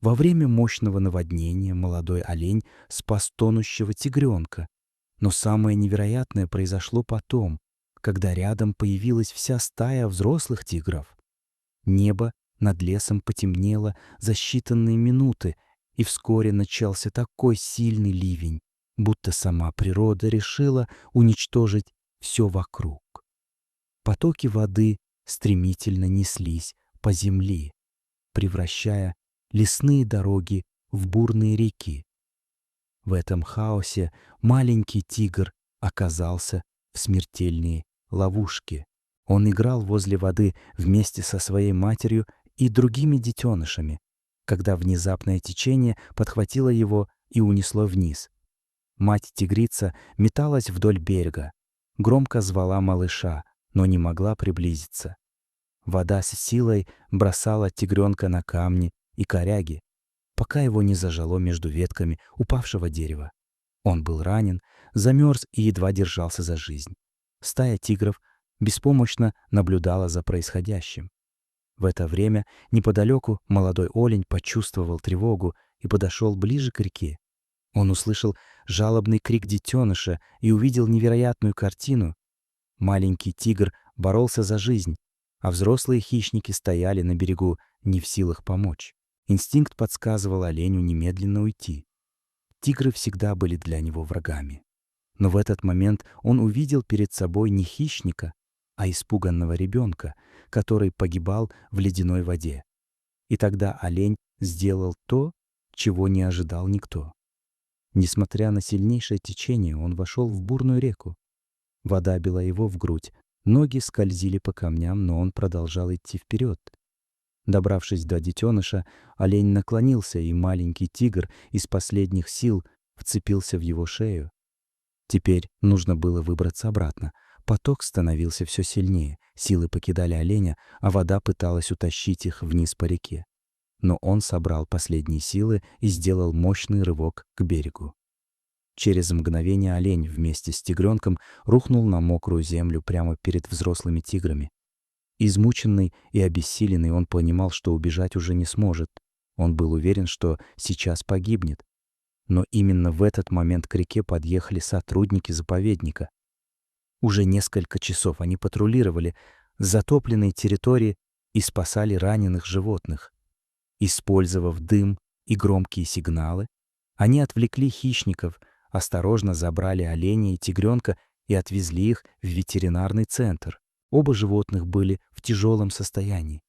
Во время мощного наводнения молодой олень спас тонущего тигренка. Но самое невероятное произошло потом, когда рядом появилась вся стая взрослых тигров. Небо над лесом потемнело за считанные минуты, и вскоре начался такой сильный ливень, будто сама природа решила уничтожить все вокруг. Потоки воды стремительно неслись по земле, превращая лесные дороги в бурные реки. В этом хаосе маленький тигр оказался в смертельной ловушке. Он играл возле воды вместе со своей матерью и другими детенышами, когда внезапное течение подхватило его и унесло вниз. Мать-тигрица металась вдоль берега, громко звала малыша, но не могла приблизиться. Вода с силой бросала тигренка на камни и коряги, пока его не зажало между ветками упавшего дерева. Он был ранен, замерз и едва держался за жизнь. Стая тигров беспомощно наблюдала за происходящим. В это время неподалеку молодой олень почувствовал тревогу и подошел ближе к реке. Он услышал жалобный крик детеныша и увидел невероятную картину. Маленький тигр боролся за жизнь, а взрослые хищники стояли на берегу, не в силах помочь. Инстинкт подсказывал оленю немедленно уйти. Тигры всегда были для него врагами. Но в этот момент он увидел перед собой не хищника, а испуганного ребенка, который погибал в ледяной воде. И тогда олень сделал то, чего не ожидал никто. Несмотря на сильнейшее течение, он вошел в бурную реку. Вода била его в грудь, ноги скользили по камням, но он продолжал идти вперед. Добравшись до детеныша, олень наклонился, и маленький тигр из последних сил вцепился в его шею. Теперь нужно было выбраться обратно. Поток становился все сильнее, силы покидали оленя, а вода пыталась утащить их вниз по реке. Но он собрал последние силы и сделал мощный рывок к берегу. Через мгновение олень вместе с тигренком рухнул на мокрую землю прямо перед взрослыми тиграми. Измученный и обессиленный, он понимал, что убежать уже не сможет. Он был уверен, что сейчас погибнет. Но именно в этот момент к реке подъехали сотрудники заповедника. Уже несколько часов они патрулировали затопленные территории и спасали раненых животных. Использовав дым и громкие сигналы, они отвлекли хищников, осторожно забрали оленя и тигренка и отвезли их в ветеринарный центр. Оба животных были в тяжелом состоянии.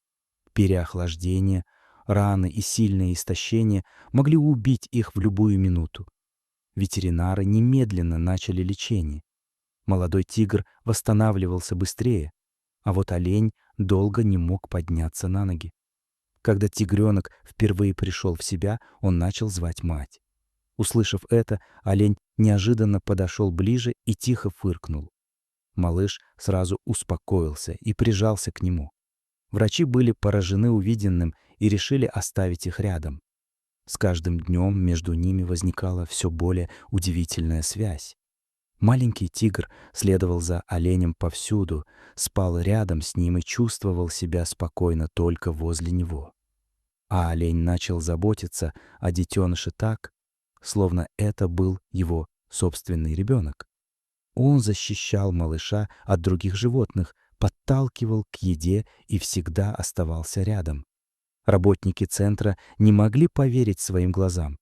Переохлаждение, раны и сильное истощение могли убить их в любую минуту. Ветеринары немедленно начали лечение. Молодой тигр восстанавливался быстрее, а вот олень долго не мог подняться на ноги. Когда тигренок впервые пришел в себя, он начал звать мать. Услышав это, олень неожиданно подошел ближе и тихо фыркнул. Малыш сразу успокоился и прижался к нему. Врачи были поражены увиденным и решили оставить их рядом. С каждым днем между ними возникала все более удивительная связь. Маленький тигр следовал за оленем повсюду, спал рядом с ним и чувствовал себя спокойно только возле него. А олень начал заботиться о детеныше так, словно это был его собственный ребенок. Он защищал малыша от других животных, подталкивал к еде и всегда оставался рядом. Работники центра не могли поверить своим глазам.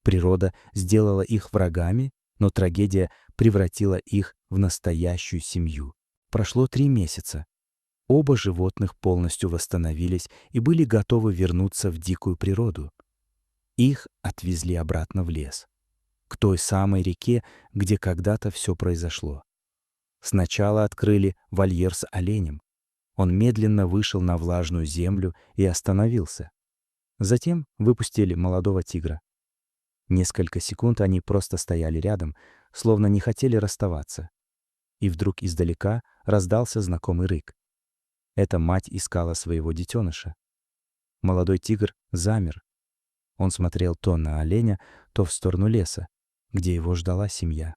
Природа сделала их врагами, но трагедия превратила их в настоящую семью. Прошло 3 месяца. Оба животных полностью восстановились и были готовы вернуться в дикую природу. Их отвезли обратно в лес, к той самой реке, где когда-то все произошло. Сначала открыли вольер с оленем. Он медленно вышел на влажную землю и остановился. Затем выпустили молодого тигра. Несколько секунд они просто стояли рядом, словно не хотели расставаться. И вдруг издалека раздался знакомый рык. Эта мать искала своего детеныша. Молодой тигр замер. Он смотрел то на оленя, то в сторону леса, где его ждала семья.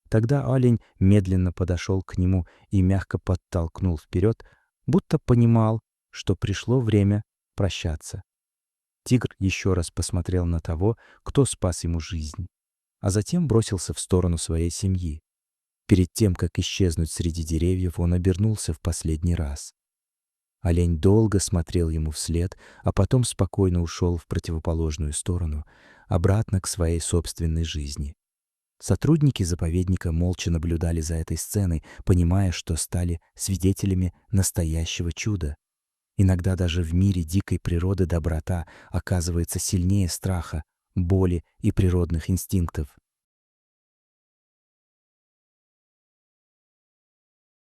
Тогда олень медленно подошел к нему и мягко подтолкнул вперед, будто понимал, что пришло время прощаться. Тигр еще раз посмотрел на того, кто спас ему жизнь, а затем бросился в сторону своей семьи. Перед тем, как исчезнуть среди деревьев, он обернулся в последний раз. Олень долго смотрел ему вслед, а потом спокойно ушел в противоположную сторону, обратно к своей собственной жизни. Сотрудники заповедника молча наблюдали за этой сценой, понимая, что стали свидетелями настоящего чуда. Иногда даже в мире дикой природы доброта оказывается сильнее страха, боли и природных инстинктов.